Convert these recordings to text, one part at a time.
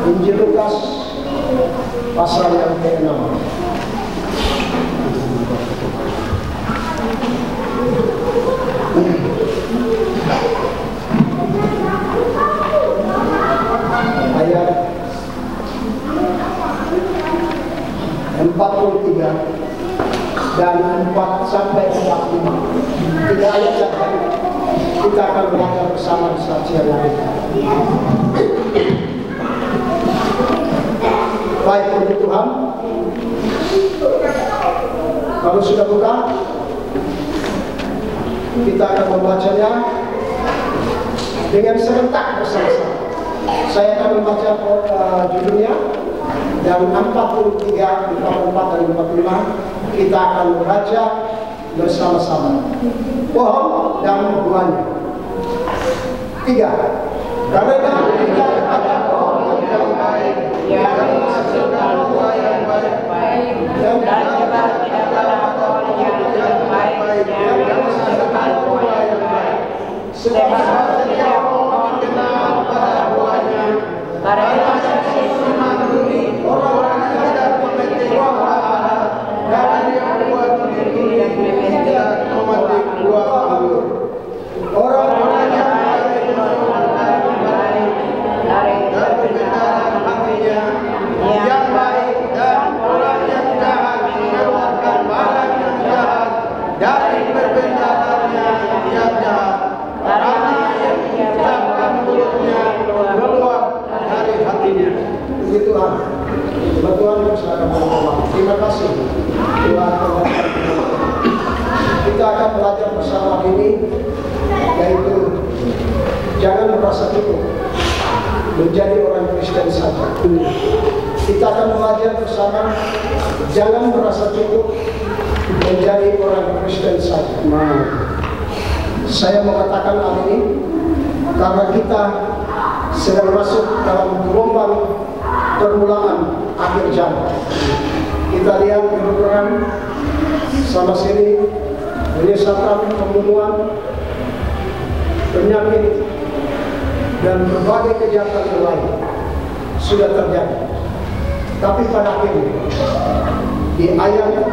Injil Lukas pasal yang ke-6. Ayat 43 dan 4 sampai 45. 3 ayat saja. Kita akan belajar bersama di saksian hari. Baik, puji Tuhan. Kalau sudah buka, kita akan membacanya dengan serentak bersama-sama. Saya akan membaca judulnya, dan 43, 44 dan 45 kita akan membaca bersama-sama. Pohon dan buahnya. 3. Karena kita ada pohon yang baik yang menghasilkan buah yang baik, dan juga tidak ada pohon yang baik yang menghasilkan buah yang baik. Sebab setiap pohon dikenal pada buahnya. Karena sesuatu mandiri orang tidak memetik buah ara, dan yang buah duri tidak memetik buah anggur. Orang-orang yang baik mengeluarkan baik dari kebenaran hatinya yang baik, dan orang yang jahat mengeluarkan barang yang jahat dari perbendaharanya yang jahat, karena yang diucapkan mulutnya keluar dari hatinya. Puji Tuhan. Tuhan bersama sama. Terima kasih Tuhan. Kita akan belajar bersama ini, yaitu jangan merasa cukup menjadi orang Kristen saja. Kita akan belajar bersama, jangan merasa cukup menjadi orang Kristen saja. Saya mengatakan hal ini karena kita sedang masuk dalam gelombang permulaan akhir zaman. Kita lihat kebenaran sama sini, penyesatan, pembunuhan, penyakit, dan berbagai kejahatan yang lain sudah terjadi. Tapi pada akhirnya di ayat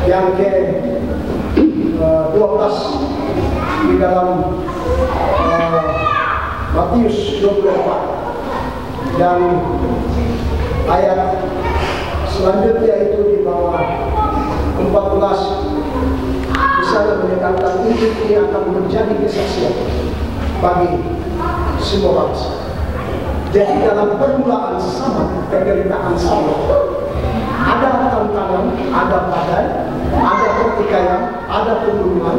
yang ke-12 di dalam Matius 24 dan ayat selanjutnya itu di bawah 14, di sana menekankan Injil ini akan menjadi kesaksian bagi semua bangsa. Jadi dalam permulaan sama, penderitaan sama, ada tantangan, ada badai, ada pertikaian, ada pembunuhan,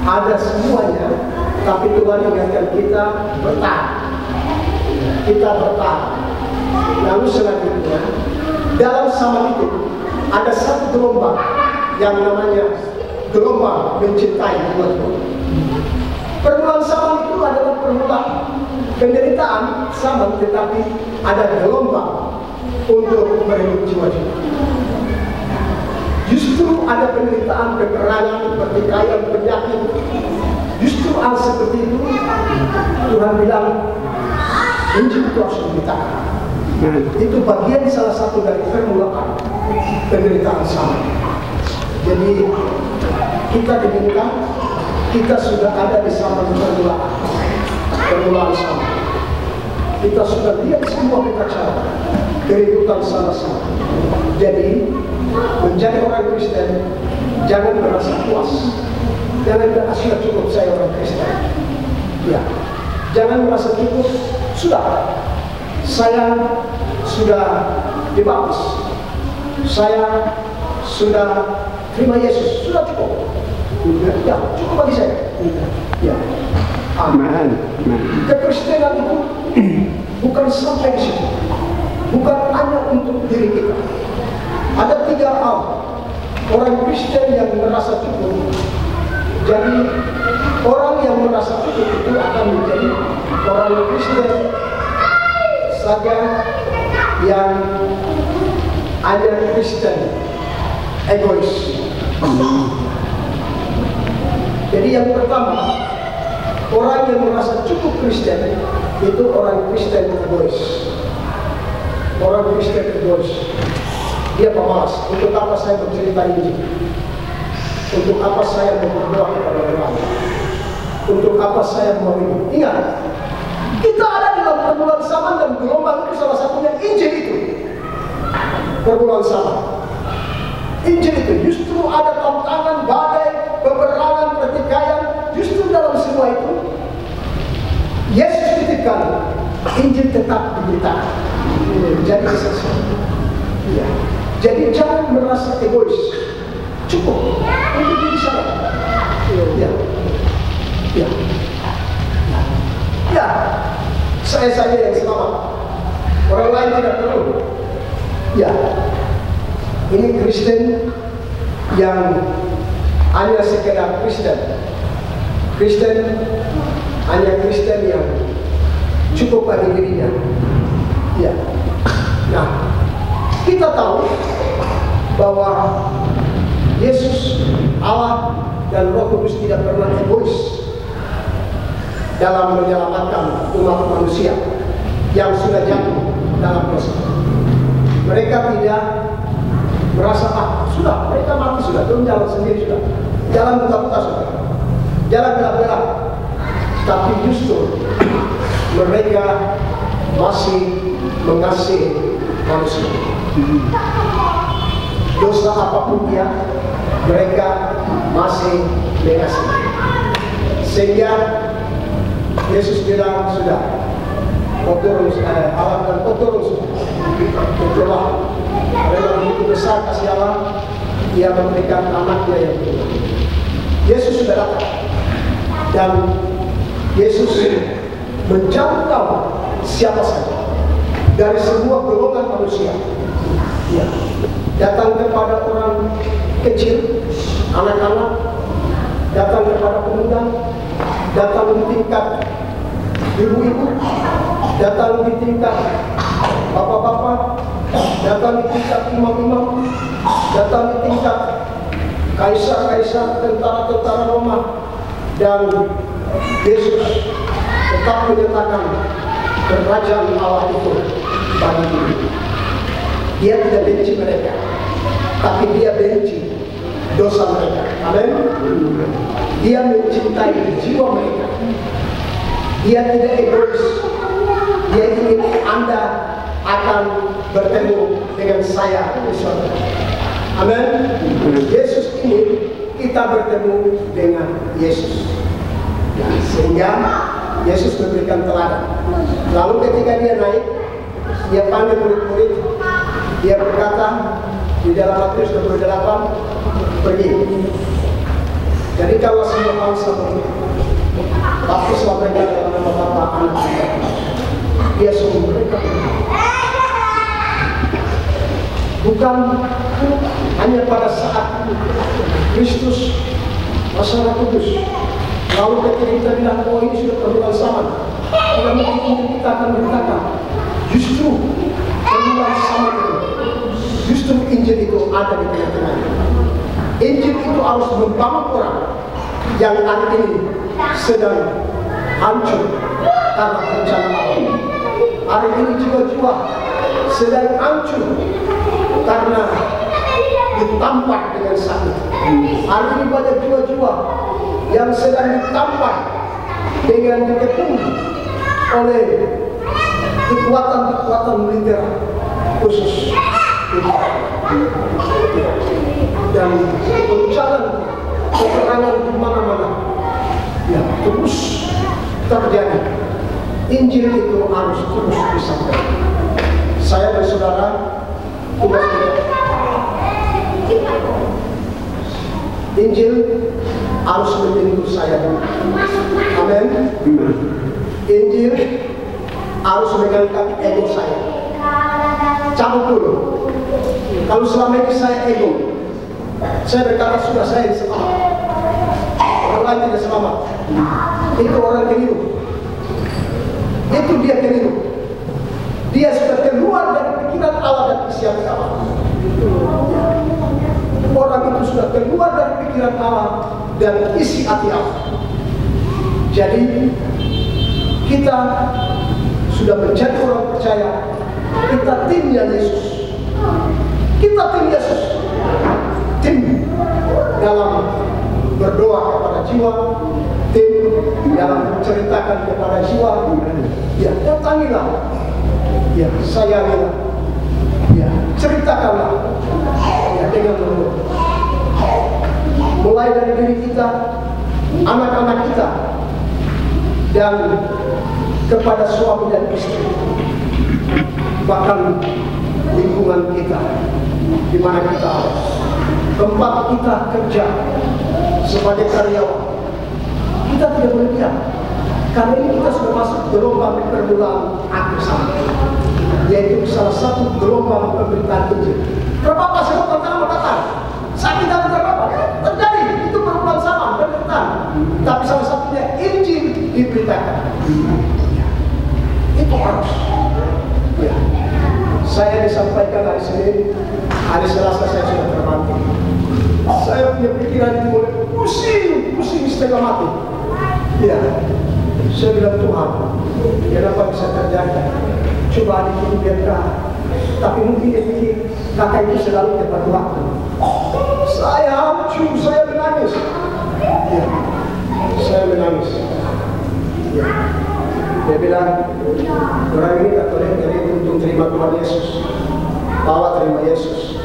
ada semuanya. Tapi Tuhan ingatkan kita bertahan. Kita bertahan. Lalu selanjutnya, dalam zaman itu ada satu gelombang yang namanya gelombang mencintai Tuhan. Permulaan zaman itu adalah permulaan penderitaan sama, tetapi ada gelombang untuk merebut jiwa-jiwa. Justru ada penderitaan, peperangan, pertikaian, penyakit. Justru hal seperti itu Tuhan bilang Injil itu harus diberitakan. Itu bagian salah satu dari permulaan penderitaan sama. Jadi kita diminta, kita sudah ada di zaman permulaan sama. Kita sudah lihat semua kekacauan, keributan sama-sama. Jadi menjadi orang Kristen jangan merasa puas. Jangan merasa cukup saya orang Kristen. Ya, jangan merasa cukup. Saya sudah dibaptis. Saya sudah terima Yesus. Sudah cukup. Ya, cukup bagi saya. Ya. Amin. Kekristenan itu bukan sampai di situ. Bukan hanya untuk diri kita. Ada 3 hal orang Kristen yang merasa cukup. Jadi orang yang merasa cukup itu akan menjadi orang Kristen saja yang hanya Kristen egois. Jadi yang pertama, orang yang merasa cukup Kristen itu orang Kristen egois. Orang Kristen egois. Dia pemalas. Untuk apa saya bercerita Injil? Untuk apa saya berdoa kepada orang? Untuk apa saya mau ini? Ingat, kita ada dalam pergumulan zaman dan gelombang itu salah satunya Injil itu. Pergumulan zaman. Injil itu justru ada tantangan, badai, peperangan, pertikaian. Justru dalam semua itu, Yesus titipkan Injil tetap diberitakan. Jadi sesuatu. Ya. Jadi jangan merasa egois. Cukup untuk diri saya. Ya. Ya. Ya. Saya saja yang selamat. Orang lain tidak perlu. Ya. Ini Kristen yang hanya sekedar Kristen. Kristen hanya Kristen yang cukup bagi dirinya. Ya. Nah, kita tahu bahwa Yesus, Allah dan Roh Kudus tidak pernah egois dalam menyelamatkan umat manusia yang sudah jatuh dalam dosa. Mereka tidak merasa, sudah, mereka mati sudah, belum jalan sendiri sudah, jalan buta-buta sudah, jalan gelap-gelap. Tapi justru mereka masih mengasihi manusia. Dosa apapun dia, mereka masih mengasihi. Sehingga Yesus bilang sudah, Allah dan kotor itulah karena begitu besar kasih Allah, Dia memberikan anaknya yang kedua. Yesus sudah datang dan Yesus menjangkau siapa saja dari semua golongan manusia. Ya. Datang kepada orang kecil, anak-anak, datang kepada pemuda, datang di tingkat ibu-ibu, datang di tingkat bapak-bapak, datang di tingkat imam-imam, datang di tingkat kaisar-kaisar, tentara-tentara Roma, dan Yesus tetap menyatakan kerajaan Allah itu bagi diri. Dia tidak benci mereka, tapi dia benci dosa mereka. Amin. Dia mencintai jiwa mereka. Dia tidak egois. Dia ingin Anda akan bertemu dengan saya di surga. Amin. Yesus ingin kita bertemu dengan Yesus. Nah, sehingga Yesus memberikan teladan. Lalu ketika dia naik, dia panggil murid-murid, dia berkata di dalam Matius 28, pergi. Jadi kalau semua bangsa baptislah mereka dalam nama Bapa, Anak, dan Roh Kudus. Dia suruh mereka. Bukan hanya pada saat Kristus masalah kudus. Lalu ketika kita bilang, oh ini sudah perlukan zaman, tidak mungkin kita akan berkata, justru perlukan zaman itu, justru Injil itu ada di tengah-tengah. Injil itu harus membangun orang yang hari ini sedang hancur karena bencana alam. Hari ini jiwa-jiwa sedang hancur karena ditampar dengan sakit. Hari ini banyak jiwa-jiwa yang sedang ditampar dengan dikepung oleh kekuatan-kekuatan militer khusus dan goncangan peperangan di mana-mana ya terus terjadi. Injil itu harus terus disampaikan. Saya dan saudara tugas kita. Injil harus menyentuh saya. Amin. Injil harus meninggalkan ego saya. Cabut dulu. Kalau selama ini saya ego, saya berkata sudah saya selamat, orang lain tidak selamat. Itu orang keliru. Itu dia keliru. Dia sudah keluar dari pikiran Allah dan isi hati Allah. Orang itu sudah keluar dari pikiran Allah dan isi hati Allah. Jadi kita sudah menjadi orang percaya. Kita Kita timnya Yesus. Kita tim Yesus. Tim dalam berdoa kepada jiwa, tim dalam menceritakan kepada jiwa. Ya, datangilah. Ya, sayangilah. Ya, ceritakanlah. Ya, dengan lembut. Mulai dari diri kita, anak-anak kita, dan kepada suami dan istri, bahkan lingkungan kita, di mana kita ada, tempat kita kerja sebagai karyawan. Kita tidak boleh diam, karena ini kita sudah masuk gelombang permulaan akhir zaman, yaitu salah satu gelombang pemberitaan Injil. Berapa sebab tentang datang? Saat kita berapa? Terjadi itu permulaan zaman pemberitaan, tapi salah satunya Injil diberitakan. Itu harus. Ya. Saya disampaikan hari Senin, hari Selasa saya sudah terbanting. Saya punya pikiran itu mulai pusing setengah mati. Ya, saya bilang Tuhan, kenapa bisa terjadi? Coba adik ini biarkan. Tapi mungkin dia pikir kakak itu selalu tepat waktu. Saya hancur, saya menangis. Ya, saya menangis. Ya. Dia bilang, orang ini Katolik jadi untuk terima Tuhan Yesus, bawa terima Yesus,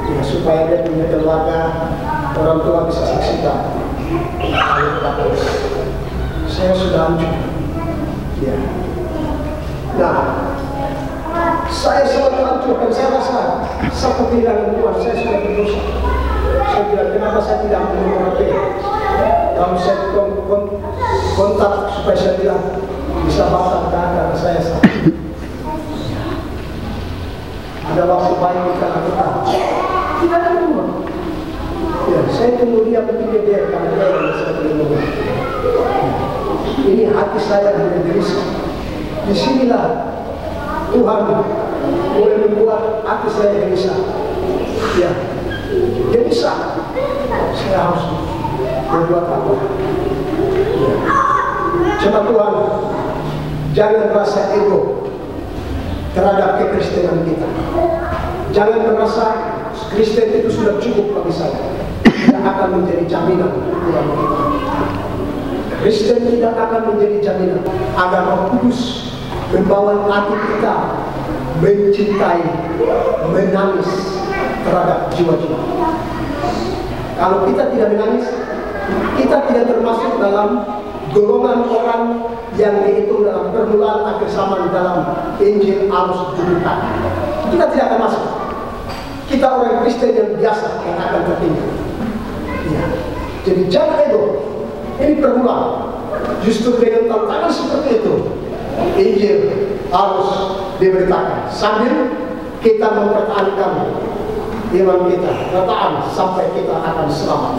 ya, supaya dia punya keluarga, orang tua bisa saksikan. Saya sudah hancur. Ya. Nah, saya sangat hancur dan saya rasa satu kehilangan Tuhan, saya sudah berdosa. Saya bilang, kenapa saya tidak mengerti? Kalau saya kontak supaya saya bilang bisa batal karena saya sakit. Ada waktu baik kita lakukan. Tidak ada rumah. Ya, saya tunggu dia berpikir dia karena dia yang bisa terlindungi. Ini hati saya yang gelisah. Disinilah Tuhan boleh membuat hati saya gelisah. Ya, gelisah. Saya harus berbuat apa? Ya. Coba Tuhan, jangan merasa ego terhadap kekristenan kita. Jangan merasa Kristen itu sudah cukup bagi saya. Tidak akan menjadi jaminan Tuhan kita. Kristen tidak akan menjadi jaminan agar Roh Kudus membawa hati kita mencintai, menangis terhadap jiwa-jiwa. Kalau kita tidak menangis, kita tidak termasuk dalam golongan orang yang dihitung dalam permulaan akhir zaman dalam Injil arus diberitakan. Kita tidak akan masuk. Kita orang Kristen yang biasa yang akan tertinggal. Ya. Jadi jangan ego. Ini permulaan. Justru dengan tantangan seperti itu, Injil harus diberitakan. Sambil kita mempertahankan iman kita, bertahan sampai kita akan selamat.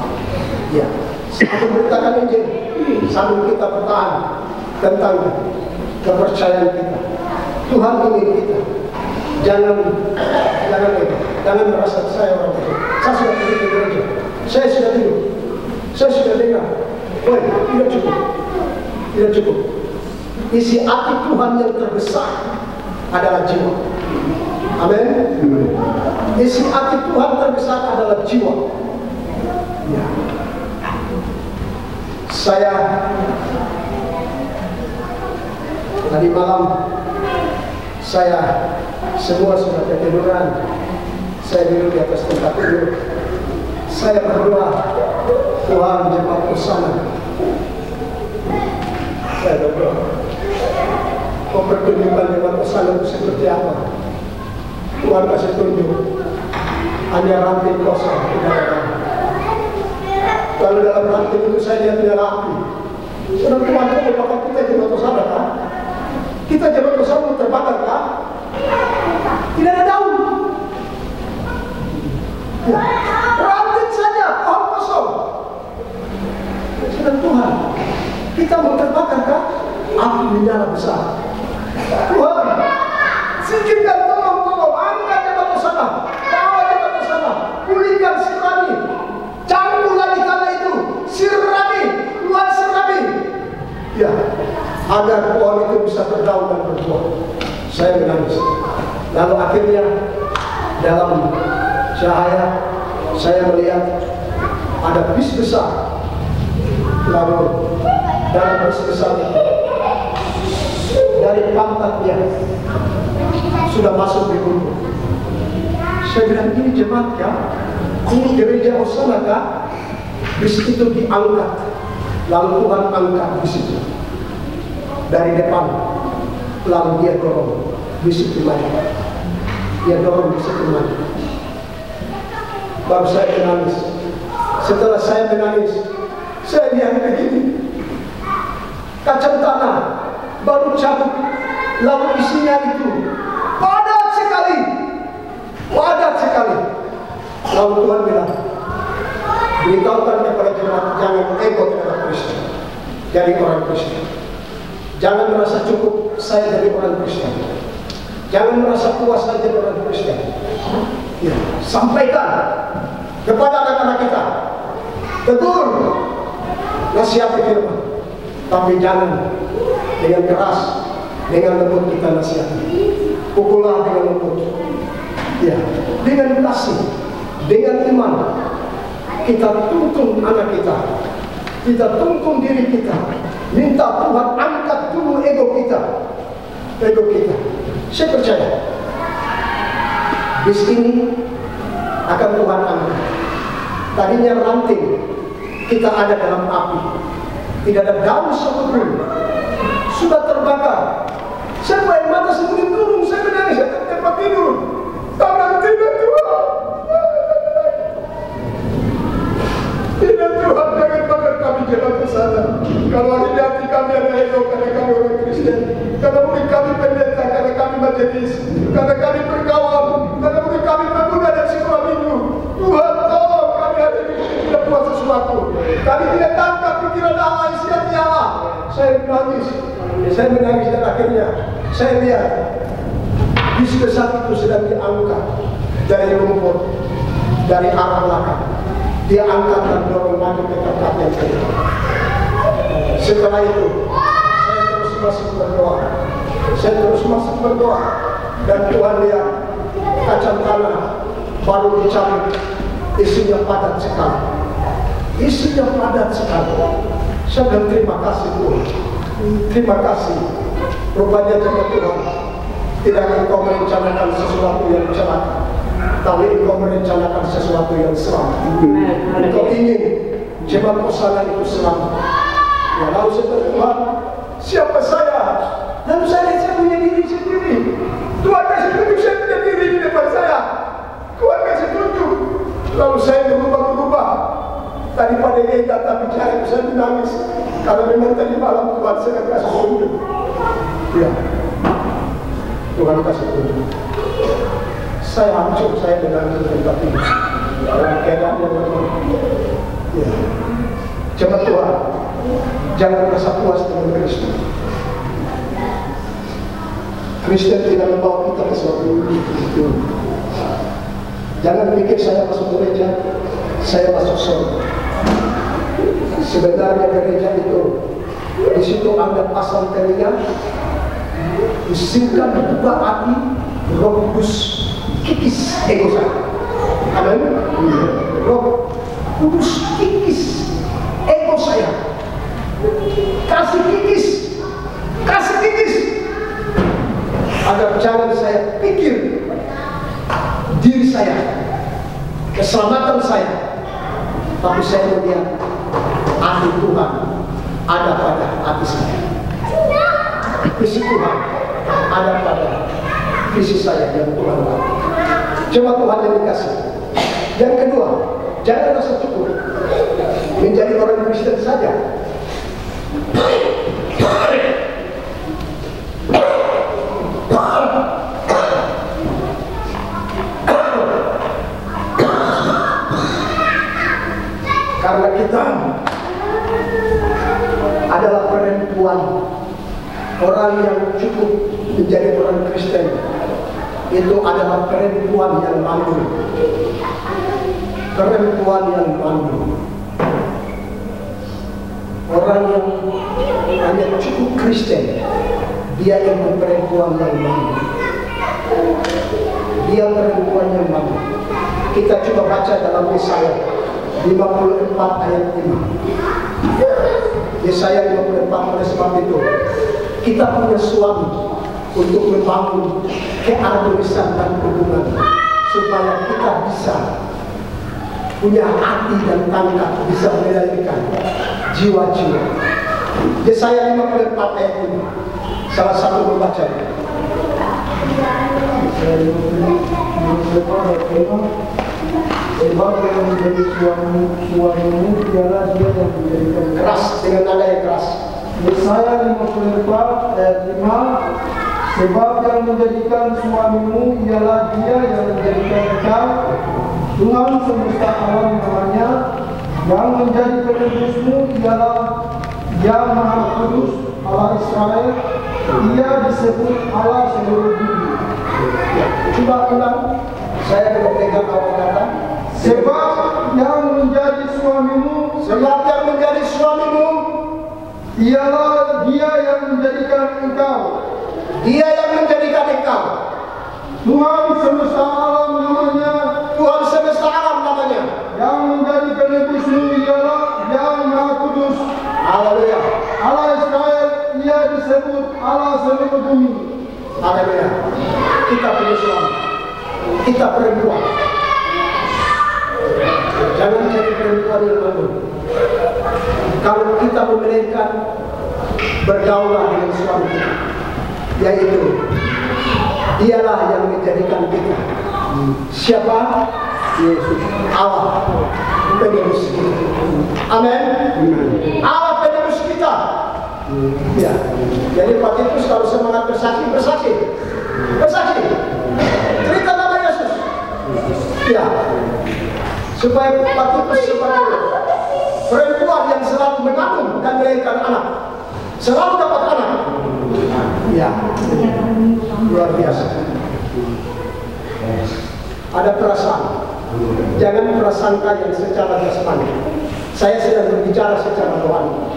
Ya. Sambil memberitakan Injil, sambil kita bertahan tentang kepercayaan kita. Tuhan ingin kita jangan merasa saya orang betul. Saya sudah pergi ke gereja, saya sudah tidur, saya sudah dengar. Woi, tidak cukup. Isi hati Tuhan yang terbesar adalah jiwa. Amin. Isi hati Tuhan terbesar adalah jiwa. Ya. Saya tadi malam saya semua sudah ketiduran. Saya duduk di atas tempat tidur. Saya berdoa, Tuhan jemaatku sana. Saya berdoa, kau pertunjukkan jemaatku sana itu seperti apa? Tuhan kasih tunjuk. Hanya ranting kosong tidak ada. Kalau dalam ranting itu saya lihat ada api. Sudah Tuhan itu bakal kita jemaat sana kan? Kita jemaat sana terbakar kan? Tidak ada daun. Ya. Ranting saja, pohon kosong. Sudah Tuhan, kita mau terbakar kan? Api menyala besar. Tuhan, singkirkan tolong, angkat jemaat sana, bawa jemaat sana, pulihkan sirami, cangkul lagi tanah itu, sirami, keluar sirami. Ya, agar pohon itu bisa berdaun dan berbuah. Saya menangis. Lalu akhirnya dalam cahaya saya melihat ada bis besar. Lalu dalam bis besar itu dari pantatnya sudah masuk di bumi. Saya bilang, ini jemaat ya, ini gereja Osana kah? Bis itu diangkat, lalu Tuhan angkat bis itu dari depan, lalu dia dorong bis itu maju. Dia dorong bis itu maju. Baru saya menangis. Setelah saya menangis, saya lihat begini, kaca tanah baru cabut, lalu isinya itu padat sekali, padat sekali. Lalu Tuhan bilang, beritahukan kepada jemaat, jangan ego terhadap Kristen, jadi orang Kristen. Jangan merasa cukup saya jadi orang Kristen. Jangan merasa puas saya jadi orang Kristen. Ya, sampaikan kepada anak-anak kita, tegur, nasihati firman, tapi jangan dengan keras, dengan lembut kita nasihati. Pukullah dengan lembut, ya, dengan kasih, dengan iman. Kita tuntun anak kita tuntun diri kita, minta Tuhan angkat dulu ego kita, ego kita. Saya percaya bis ini akan Tuhan angkat. Tadinya ranting, kita ada dalam api, tidak ada daun satupun, sudah terbakar. Saya main mata sebelum turun, saya menangis, saya tempat tidur. Tangan tidak Tuhan, tidak Tuhan, jangan bakar kami jalan ke sana. Kalau di hati kami ada ego karena kami orang Kristen, karena mungkin kami pendeta, karena kami majelis, karena kami berkawan, karena mungkin kami pemuda dan sekolah minggu. Tuhan tolong kami hari ini tidak buat sesuatu. Kami tidak tangkap pikiran Allah, isi hati Allah. Saya menangis dan akhirnya saya lihat bis besar itu sedang diangkat dari rumput, dari arah belakang. Dia angkat dan dorong maju ke tempat yang kedua. Setelah itu saya terus masuk berdoa. Saya terus masuk berdoa dan Tuhan lihat kaca tanah baru dicabut, isinya padat sekali. Isinya padat sekali. Saya bilang terima kasih Tuhan. Terima kasih. Rupanya jemaat Tuhan, tidak engkau merencanakan sesuatu yang celaka, tapi engkau merencanakan sesuatu yang selamat. Engkau ingin jemaat Osana itu selamat. Ya, lalu setelah Tuhan, siapa saya? Lalu saya punya diri sendiri. Tuhan kasih tunjuk saya punya diri di depan saya. Tuhan kasih tunjuk. Lalu saya berubah-ubah. Tadi pada dia datang bicara, saya menangis. Karena memang tadi malam Tuhan saya kasih tunjuk. Ya, Tuhan kasih tunjuk. Saya hancur, saya menangis di tempat ini. Dalam keadaan yang memang. Ya, jemaat Tuhan, jangan merasa puas dengan Kristus. Kristen tidak membawa kita ke suatu itu. Jangan pikir saya masuk gereja, saya masuk surga. Sebenarnya gereja itu, di situ Anda pasang telinga, disingkat buka hati, Roh Kudus kikis ego saya. Amin. Roh Kudus kikis ego saya. Kasih kikis, kasih kikis. Agar jangan saya pikir diri saya, keselamatan saya, tapi saya melihat hati Tuhan ada pada hati saya. Visi Tuhan ada pada visi saya yang Tuhan tahu. Cuma Tuhan yang dikasih. Yang kedua, jangan rasa cukup menjadi orang Kristen saja. Karena kita adalah perempuan, orang yang cukup menjadi orang Kristen itu adalah perempuan yang malu, perempuan yang malu, orang yang hanya cukup Kristen, dia yang perempuan yang malu. dia perempuan yang mampu. Kita coba baca dalam Yesaya 54 ayat 5. Yesaya 54, oleh sebab itu kita punya suami untuk membangun keharmonisan dan hubungan, supaya kita bisa punya hati dan tangkap, bisa mengendalikan jiwa-jiwa. Yesaya 54 ayat 5, salah satu membaca. Sebab yang menjadi suamimu ialah dia yang menjadikan. Keras, dengan nada yang keras. Yesaya 54 ayat 5. Sebab yang menjadikan suamimu ialah dia yang menjadikan engkau, Tuhan semesta alam namanya. Yang menjadi penebusmu ialah Yang Maha Kudus, Allah Israel. Ia disebut Allah seluruh bumi. Ya, coba ulang. Saya belum pegang awal kata. Sebab yang menjadi suamimu, Sebab yang menjadi suamimu ialah dia yang menjadikan engkau, dia yang menjadikan engkau. Tuhan semesta alam namanya. Tuhan semesta alam namanya. Yang menjadi penebusmu ialah Yang Maha Kudus, Haleluya. Allah Israel. Ia disebut Allah seluruh bumi. Haleluya. Kita punya suami, kita perempuan. Jangan jadi perempuan yang malu. Kalau kita memilihkan bergaulah dengan suami kita, yaitu dialah yang menjadikan kita. Siapa? Yesus, Allah penebus kita. Amin. Allah penebus kita. Ya. Jadi Pak Titus kalau semangat bersaksi, bersaksi. Cerita nama Yesus. Ya. Supaya Pak Titus sebagai perempuan yang selalu mengandung dan melahirkan anak, selalu dapat anak. Ya. Luar biasa. Ada perasaan. Jangan prasangka yang secara jasmani. Saya sedang berbicara secara rohani.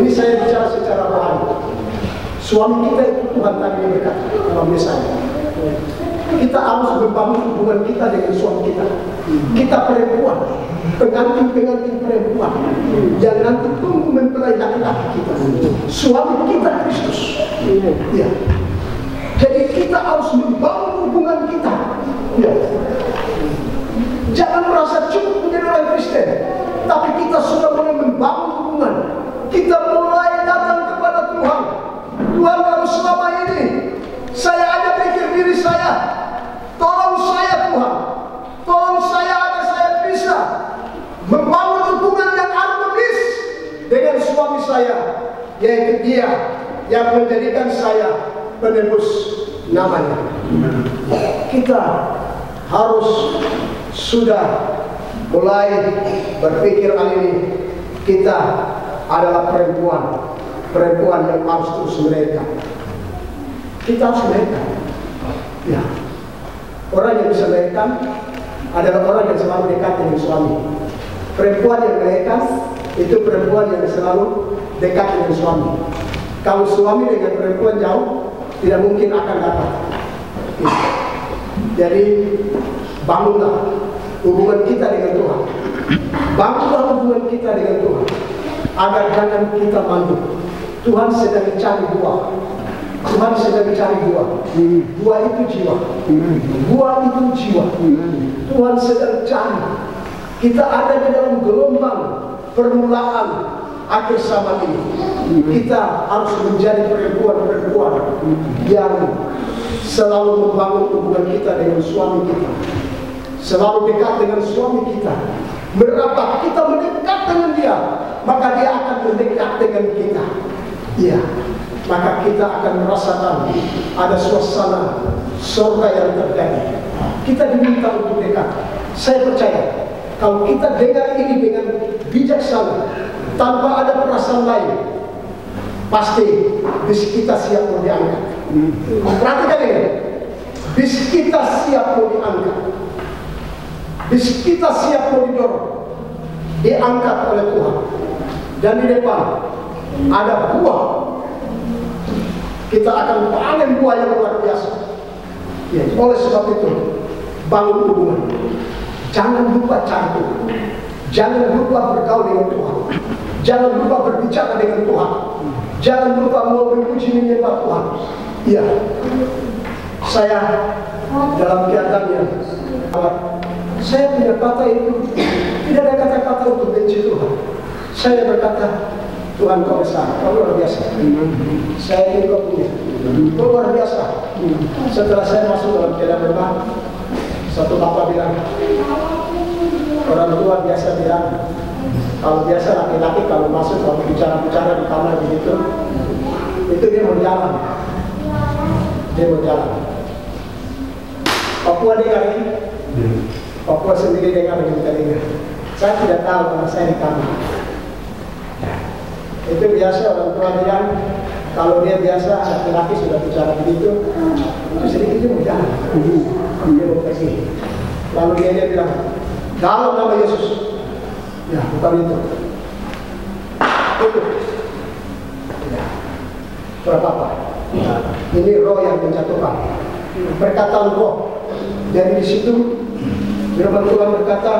Ini saya bicara secara rohani. Suami kita itu Tuhan tadi berkata dalam Yesaya. Kita harus membangun hubungan kita dengan suami kita. Kita perempuan, pengantin perempuan yang nanti tunggu mempelai laki-laki kita. Suami kita Kristus. Ya. Jadi kita harus membangun hubungan kita. Ya. Jangan merasa cukup menjadi orang Kristen, tapi kita sudah mulai membangun hubungan. Kita mulai datang kepada Tuhan. Tuhan, kalau selama ini saya hanya pikir diri saya, tolong saya Tuhan, tolong saya agar saya bisa membangun hubungan yang harmonis dengan suami saya, yaitu dia yang menjadikan saya penebus namanya. Kita harus sudah mulai berpikir hal ini. Kita adalah perempuan yang harus terus melahirkan. Kita harus melahirkan. Ya. Orang yang bisa melahirkan adalah orang yang selalu dekat dengan suami. Perempuan yang melahirkan itu perempuan yang selalu dekat dengan suami. Kalau suami dengan perempuan jauh, tidak mungkin akan dapat. Ya. Jadi bangunlah hubungan kita dengan Tuhan. Bangunlah hubungan kita dengan Tuhan, agar jangan kita malu. Tuhan sedang mencari buah. Tuhan sedang mencari buah. Buah itu jiwa. Buah itu jiwa. Tuhan sedang cari. Kita ada di dalam gelombang permulaan akhir zaman ini. Kita harus menjadi perempuan-perempuan yang selalu membangun hubungan kita dengan suami kita, selalu dekat dengan suami kita. Berapa kita mendekat dengan dia, maka dia akan mendekat dengan kita. Ya, maka kita akan merasakan ada suasana surga yang terjadi. Kita diminta untuk dekat. Saya percaya kalau kita dengar ini dengan bijaksana, tanpa ada perasaan lain, pasti bis kita siap mau diangkat. Perhatikan ini, bis kita siap mau diangkat, bis kita siap mau didorong, diangkat oleh Tuhan. Dan di depan ada buah. Kita akan panen buah yang luar biasa. Ya, oleh sebab itu, bangun hubungan. Jangan lupa cari Tuhan. Jangan lupa bergaul dengan Tuhan. Jangan lupa berbicara dengan Tuhan. Jangan lupa mau memuji menyembah Tuhan. Iya, saya dalam keadaannya, saya punya kata itu, tidak ada kata-kata untuk benci Tuhan. Saya berkata, Tuhan kau besar, kau luar biasa. Saya ingin kau punya, kau luar biasa. Setelah saya masuk dalam keadaan rumah, satu bapak bilang, orang tua biasa bilang, kalau biasa laki-laki kalau masuk kalau bicara-bicara di kamar begitu, itu dia mau jalan. Dia mau jalan. Papua dengar ini, Papua sendiri dengar dengan telinga. Saya tidak tahu karena saya di kamar. Itu biasa orang tua bilang, kalau dia biasa laki-laki sudah bicara begitu, itu sedikit dia mau jalan. Dia mau pergi. Lalu dia bilang, dalam nama Yesus. Ya, bukan itu. Itu. Ya. Berapa apa? Ini roh yang menjatuhkan. Perkataan roh. Dari di situ firman Tuhan berkata,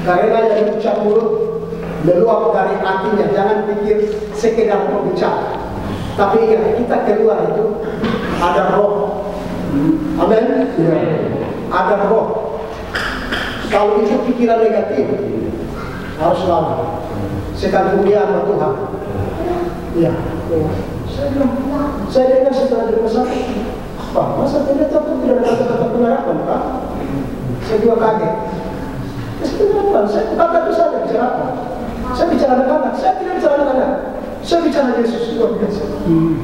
karena yang ucap mulut meluap dari hatinya. Jangan pikir sekedar berbicara, tapi ingat kita keluar itu ada roh. Amin. Ada roh. Kalau itu pikiran negatif, harus lawan. Sekali kemuliaan sama Tuhan. Ya. Saya dengar setelah di rumah sakit, Pak, masa ternyata tidak ada kata-kata pengharapan, Pak? Saya juga kaget. Pengharapan, saya kata itu saja bicara apa? Saya bicara anak-anak, saya tidak bicara anak-anak. Saya bicara Yesus luar biasa.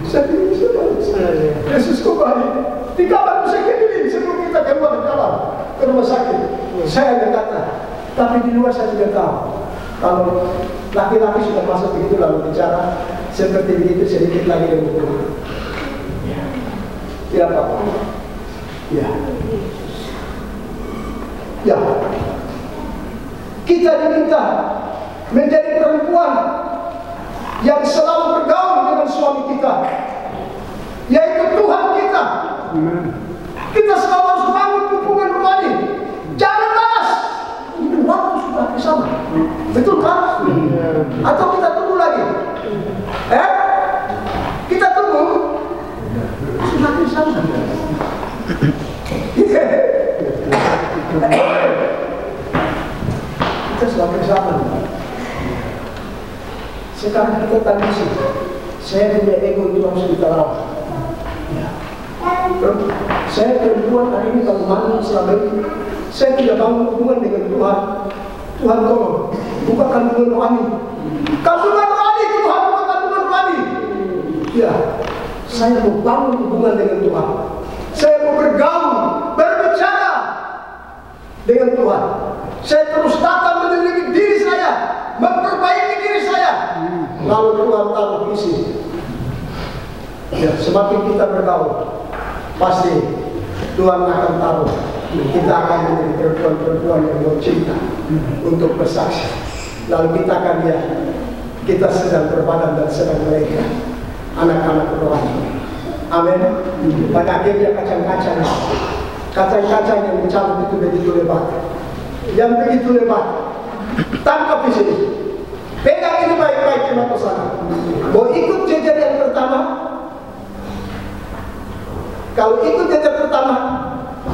Saya bicara Yesus kembali. Di kamar saya keliling sebelum kita keluar ke dalam ke rumah sakit. Saya ada kata, tapi di luar saya tidak tahu. Kalau laki-laki sudah masuk begitu lalu bicara seperti begitu sedikit lagi dengan Tuhan. Tidak apa-apa. Ya. Ya. Kita diminta menjadi perempuan yang selalu bergaul dengan suami kita, yaitu Tuhan kita. Kita selalu harus bangun hubungan rohani. Jangan balas. Waktu sudah bersama. Betul kan? Atau kita tunggu lagi? Kita tunggu. Sudah bersama. Kita sudah bersama. Sekarang kita tangisi. Saya punya ego itu harus kita lawan. Ya. Saya perempuan hari ini kalau mandi selama ini, saya tidak bangun hubungan dengan Tuhan. Tuhan tolong, bukakan hubungan rohani. Kandungan rohani, Tuhan bukakan hubungan rohani. Ya, saya mau bangun hubungan dengan Tuhan. Saya mau bergaul, berbicara dengan Tuhan. Saya terus datang menyelidiki diri saya, memperbaiki diri saya. Lalu Tuhan taruh isi. Ya, semakin kita bergaul, pasti Tuhan akan taruh. Kita akan menjadi perempuan-perempuan yang mau cinta untuk bersaksi. Lalu kita akan lihat kita sedang berbadan dan sedang melahirkan anak-anak rohani. Amin. Pada akhirnya kacang-kacang yang mencabut itu begitu lebat, yang begitu lebat. Tangkap di sini. Pegang ini baik-baik di mata sana. Mau ikut jejer yang pertama? Kalau ikut jejer pertama,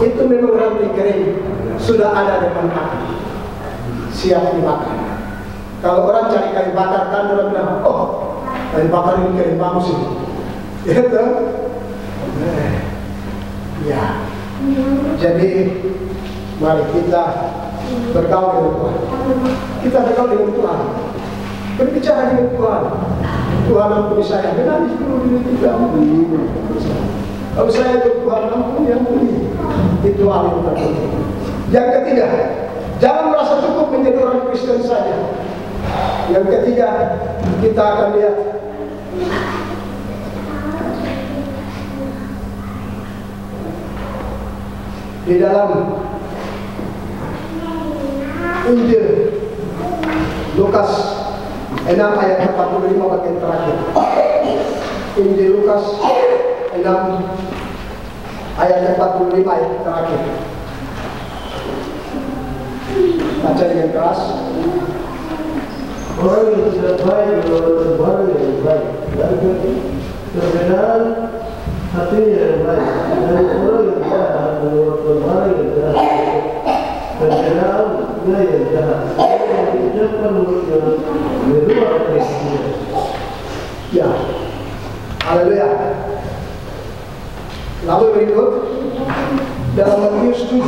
itu memang rantai kering sudah ada depan kaki, siap dimakan. Kalau orang cari kayu bakar kan orang bilang, oh kayu bakar ini kering bagus ini. Gitu. Ya. Jadi mari kita bergaul dengan Tuhan. Kita bergaul dengan Tuhan. Berbicara dengan Tuhan. Tuhan ampuni saya. Menangis dulu diri kita. Kalau saya itu Tuhan ampuni. Itu hal yang terpenting. Yang ketiga, jangan merasa cukup menjadi orang Kristen saja. Yang ketiga, kita akan lihat di dalam Injil Lukas 6 ayat 45 bagian terakhir. Injil Lukas 6 ayat 45 ayat terakhir. Baca dengan keras. Orang yang tidak baik melawan orang yang baik, dan perbedaan hatinya yang baik, dan orang yang jahat melawan orang yang jahat, perbedaannya yang jahat, yang diucapkan mulutnya meluap dari hatinya. Ya, haleluya. Lalu berikut dalam Matius 7,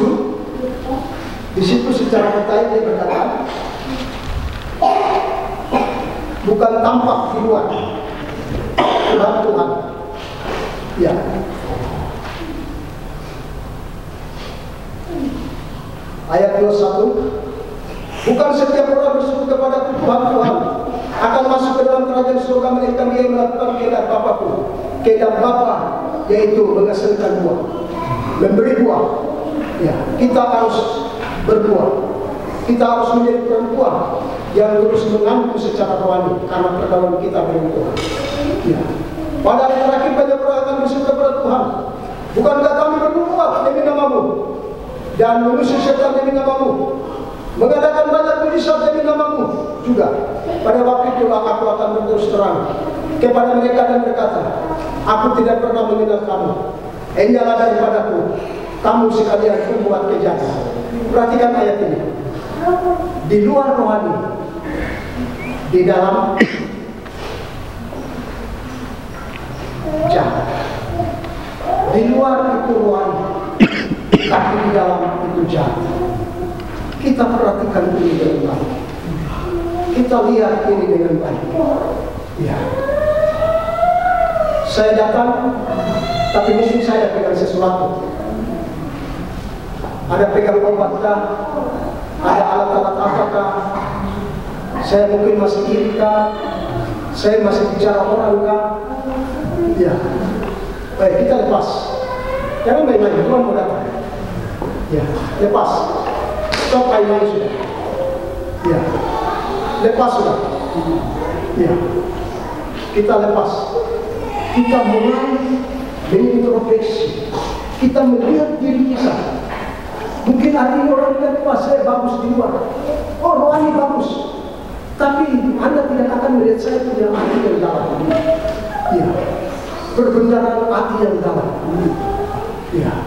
di situ secara detail dia berkata, bukan tampak di luar Tuhan. Ya. Ayat 21, bukan setiap orang berseru kepada Tuhan, Tuhan akan masuk ke dalam kerajaan surga, melainkan dia melakukan kehendak Bapa-Ku. Kehendak Bapa yaitu menghasilkan buah, memberi buah. Ya, kita harus berbuah. Kita harus menjadi perempuan yang terus mengaku secara rohani karena pergaulan kita dengan Tuhan. Ya. Pada hari terakhir banyak orang akan berseru kepada Tuhan, bukankah kami bernubuat demi nama-Mu dan mengusir setan demi nama-Mu, mengadakan banyak mujizat demi nama-Mu juga? Pada waktu itulah aku akan berterus terang kepada mereka dan berkata, aku tidak pernah mengenal kamu. Enggalah daripadaku, kamu sekalian pembuat kejahatan. Perhatikan ayat ini. Di luar rohani, di dalam jahat. Di luar itu rohani, tapi di dalam itu jahat. Kita perhatikan ini dengan baik. Kita lihat ini dengan baik. Ya. Saya datang, tapi mungkin saya pegang sesuatu. Ada pegang obatkah? Ada alat-alat apakah? Saya mungkin masih irikah? Saya masih bicara orangkah? Ya. Baik, kita lepas. Jangan main-main, Tuhan mau datang. Ya, lepas. Stop main-main sudah. Ya. Lepas sudah. Ya. Kita lepas. Kita mulai mengintrospeksi. Kita melihat diri kita. Mungkin hari ini orang bilang, wah saya bagus di luar. Oh, rohani bagus. Tapi Anda tidak akan melihat saya punya hati yang dalam. Ya. Berbendaran hati yang dalam. Ya.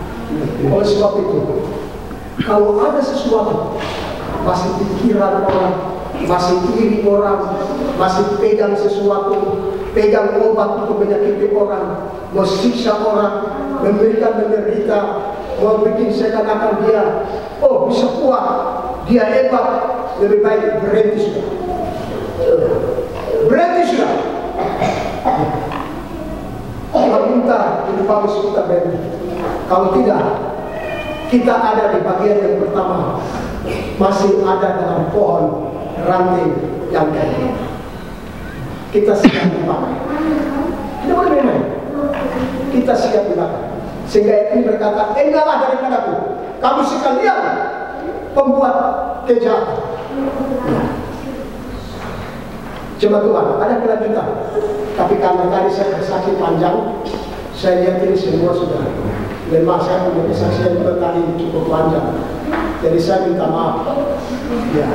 Oleh sebab itu, kalau ada sesuatu, masih pikiran orang, masih iri orang, masih pegang sesuatu, pegang obat untuk menyakiti orang, mesiksa orang, memberikan menderita, mau bikin seakan-akan dia, oh bisa kuat, dia hebat, lebih baik berhenti sudah. Berhenti sudah. Tuhan minta itu bagus kita berhenti. Kalau tidak, kita ada di bagian yang pertama, masih ada dalam pohon ranting yang kaya. Kita siap dipakai. Tidak boleh main-main. Kita siap dipakai. Sehingga ini berkata, enggalah daripadaku, kamu sekalian pembuat kejahatan. Jemaat Tuhan, ada kelanjutan. Tapi karena tadi saya bersaksi panjang, saya lihat ini semua sudah lemah. Saya punya kesaksian juga tadi cukup panjang. Jadi saya minta maaf. Ya,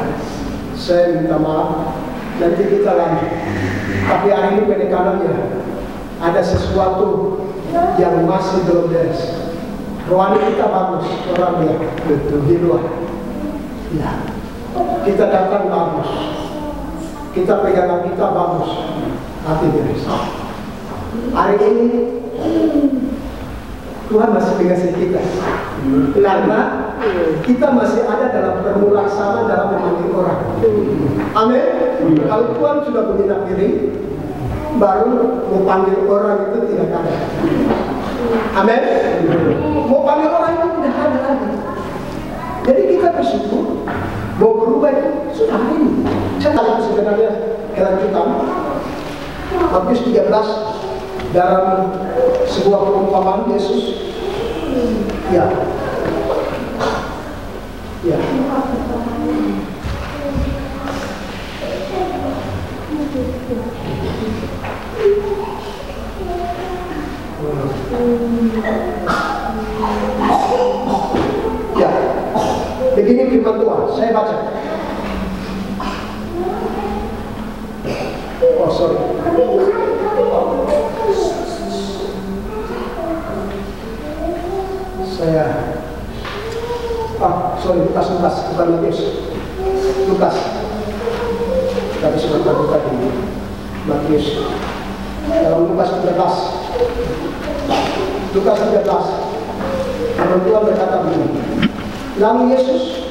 saya minta maaf. Nanti kita lanjut. Tapi hari ini penekanannya ada sesuatu yang masih belum beres. Rohani kita bagus, orang dia betul di luar. Ya, kita datang bagus, kita pegangan kita bagus, hati beres. Hari ini Tuhan masih mengasihi kita, karena kita masih ada dalam permulaksana dalam memanggil orang. Amin. Kalau Tuhan sudah menginap diri, baru mau panggil orang itu tidak ada. Amin. Mau panggil orang itu tidak ada lagi. Jadi kita bersyukur, mau berubah itu sudah hari ini. Saya tahu sebenarnya kelanjutan Matius 13 dalam sebuah perumpamaan Yesus. Ya. Ya. Ya, begini firman Tuhan, saya baca. Oh sorry. Lukas, bukan Matius. Lukas. Tadi sudah terbuka di Matius. Dalam Lukas 13. Lukas 13. Tuhan berkata begini. Lalu Yesus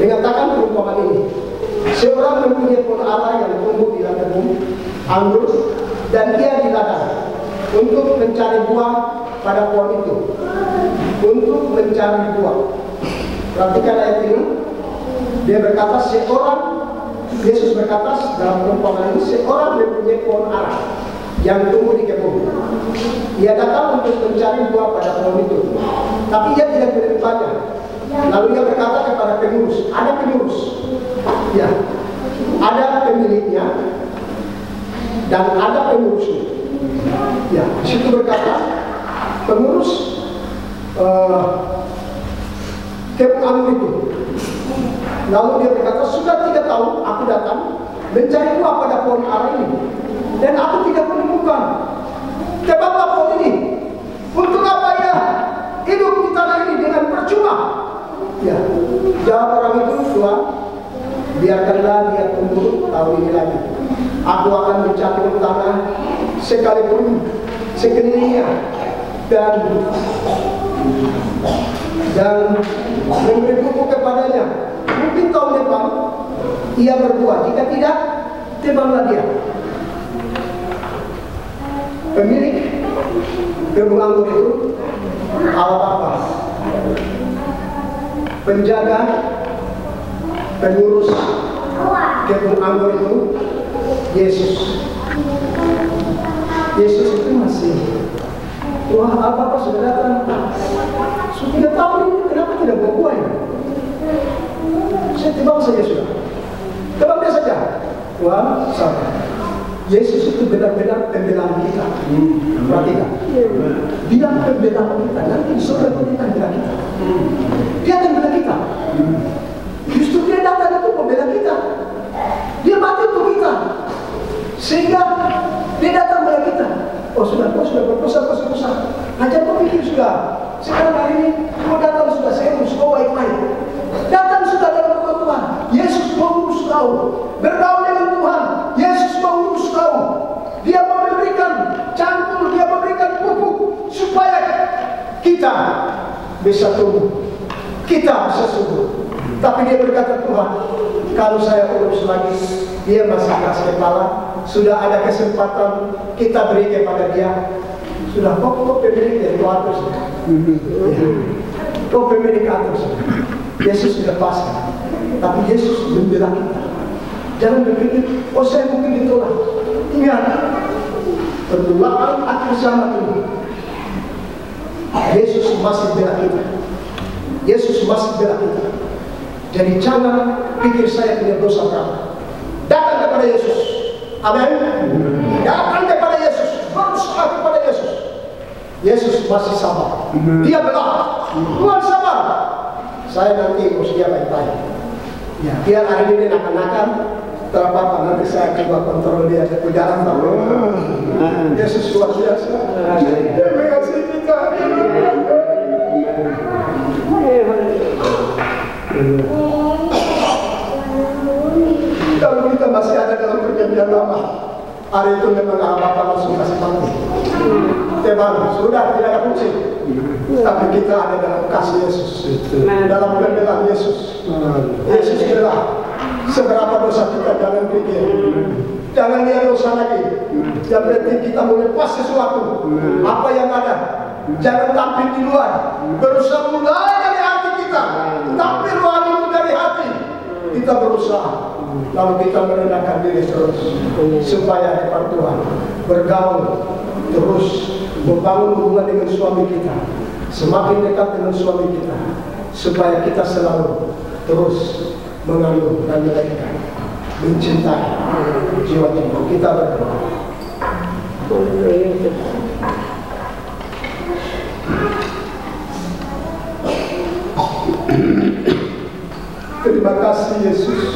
mengatakan perumpamaan ini. Seorang mempunyai pohon ara yang tumbuh di ladang anggur dan ia di ladang untuk mencari buah pada pohon itu. Untuk mencari buah. Perhatikan ayat ini. Dia berkata Yesus berkata dalam perumpamaan ini, seorang mempunyai pohon ara yang tumbuh di kebun. Ia datang untuk mencari buah pada pohon itu, tapi ia tidak boleh banyak. Lalu ia berkata kepada pengurus, ada pengurus, ya, ada pemiliknya dan ada pengurusnya. Ya, di situ berkata pengurus kebun anggur itu. Lalu dia berkata, sudah 3 tahun aku datang mencari buah pada pohon ara ini dan aku tidak menemukan. Tebaklah pohon ini. Untuk apa ya hidup di tanah ini dengan percuma? Ya, jawab orang itu, Tuhan, biarkanlah dia tumbuh tahun ini lagi. Aku akan mencampur tanah sekalipun sekelilingnya dan memberi pupuk kepadanya. Mungkin tahun depan ia berbuah, jika tidak, tebanglah dia. Pemilik kebun anggur itu Allah Bapa, penjaga, pengurus kebun anggur itu Yesus. Yesus itu masih, wah apa sudah datang? Sudah 3 tahun ini kenapa tidak buah-buah ini? Saya tebang saja sudah. Tebang dia saja. Tuhan, sabar. Yesus itu benar-benar pembelaan kita. Perhatikan. Dia pembelaan kita. Nanti di surga kita bela kita. Dia akan bela kita. Justru dia datang untuk membela kita. Dia mati untuk kita. Sehingga dia datang bela kita. Oh sudah berdosa. Ajar kau pikir sudah. Sekarang hari ini kau datang sudah serius, kau baik-baik. Datang sudah dalam rumah Tuhan. Yesus mengurus kau. Bergaul dengan Tuhan. Yesus mengurus kau. Dia memberikan cangkul, dia memberikan pupuk supaya kita bisa tumbuh, kita bisa subur. Tapi dia berkata, Tuhan, kalau saya urus lagi, dia masih keras kepala. Sudah ada kesempatan kita beri kepada dia. Sudah kok pemilik dari atas. Kok pemilik atas. Yesus sudah pasrah. Tapi Yesus membela kita. Jangan berpikir, oh saya mungkin ditolak. Ingat, permulaan akhir zaman ini, Yesus masih bela kita. Yesus masih bela kita. Jadi jangan pikir saya punya dosa berapa. Datang kepada Yesus. Amin. Datang kepada Yesus. Berusaha kepada Yesus. Yesus masih sabar. Dia bela. Tuhan sabar. Saya nanti urus dia baik-baik. Ya, dia hari ini nakal-nakal. Terapa nanti saya coba kontrol dia ke dalam. Yesus luar biasa. Dia mengasihi kita. Kalau kita masih ada dalam perjanjian lama, hari itu memang Allah Bapa langsung kasih mati. Teman, sudah tidak ada fungsi. Tapi kita ada dalam kasih Yesus, dalam pembelaan Yesus. Yesus bela. Seberapa dosa kita jangan pikir, jangan lihat dosa lagi. Yang penting kita melepas sesuatu, apa yang ada. Jangan tampil di luar. Berusaha mulai dari hati kita, tapi rohani itu dari hati. Kita berusaha, lalu kita merendahkan diri terus, supaya depan Tuhan bergaul terus, membangun hubungan dengan suami kita, semakin dekat dengan suami kita, supaya kita selalu terus mengandung dan melahirkan, mencintai jiwa-jiwa kita berdoa. kasih Yesus.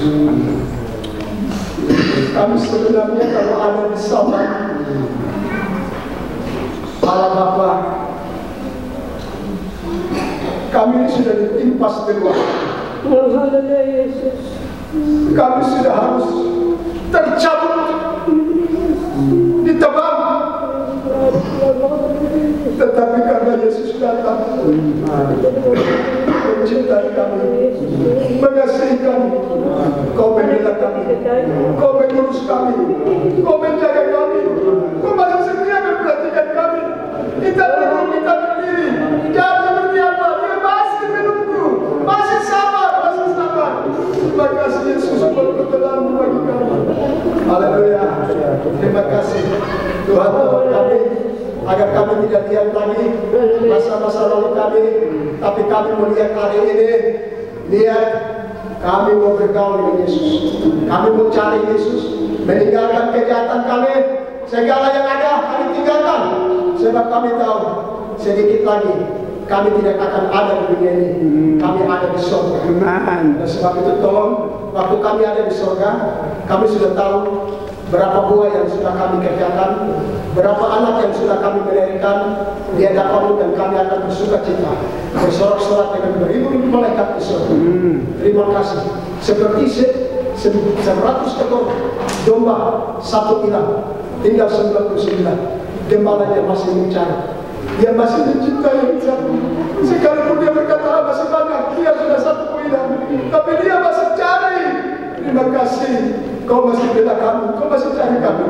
Kami sebenarnya kalau ada di sana, Allah Bapa, kami ini sudah ditimpa sedemikian. Kami sudah harus tercabut, ditebang. Tetapi karena Yesus datang, mencintai kami, mengasihi kami, Kau membela kami, Kau mengurus kami, Kau menjaga kami, Kau masih setia memperhatikan kami. Kita perlu kita berdiri, jangan seperti apa, dia masih menunggu, masih sabar, masih sabar. Terima kasih Yesus berpertolongan bagi kami. Haleluya. Terima kasih Tuhan tolong kami, agar kami tidak lihat lagi masa-masa lalu kami, tapi kami melihat hari ini. Lihat, kami mau bergaul dengan Yesus, kami mau cari Yesus, meninggalkan kejahatan kami, segala yang ada kami tinggalkan, sebab kami tahu sedikit lagi kami tidak akan ada di dunia ini, kami ada di surga. Dan sebab itu tolong, waktu kami ada di surga, kami sudah tahu berapa buah yang sudah kami kerjakan, berapa anak yang sudah kami melahirkan di hadapan-Mu, dan kami akan bersuka cita, bersorak-sorak dengan beribu-ribu malaikat di surga. Terima kasih. Seperti 100 ekor domba satu hilang, tinggal 99. Gembalanya masih mencari, dia masih mencintai yang satu. Sekalipun dia berkata masih banyak, dia sudah satu hilang, tapi dia masih cari. Terima kasih, Kau masih bela kami, Kau masih cari kami.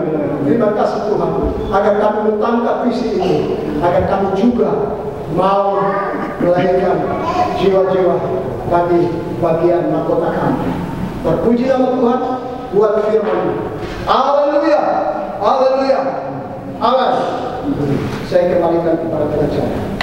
Terima kasih Tuhan, agar kami menangkap visi ini, agar kami juga mau melahirkan jiwa-jiwa bagi bagian mahkota kami. Terpuji nama Tuhan buat firman-Nya. Haleluya, haleluya. Amin. Saya kembalikan kepada pengacara.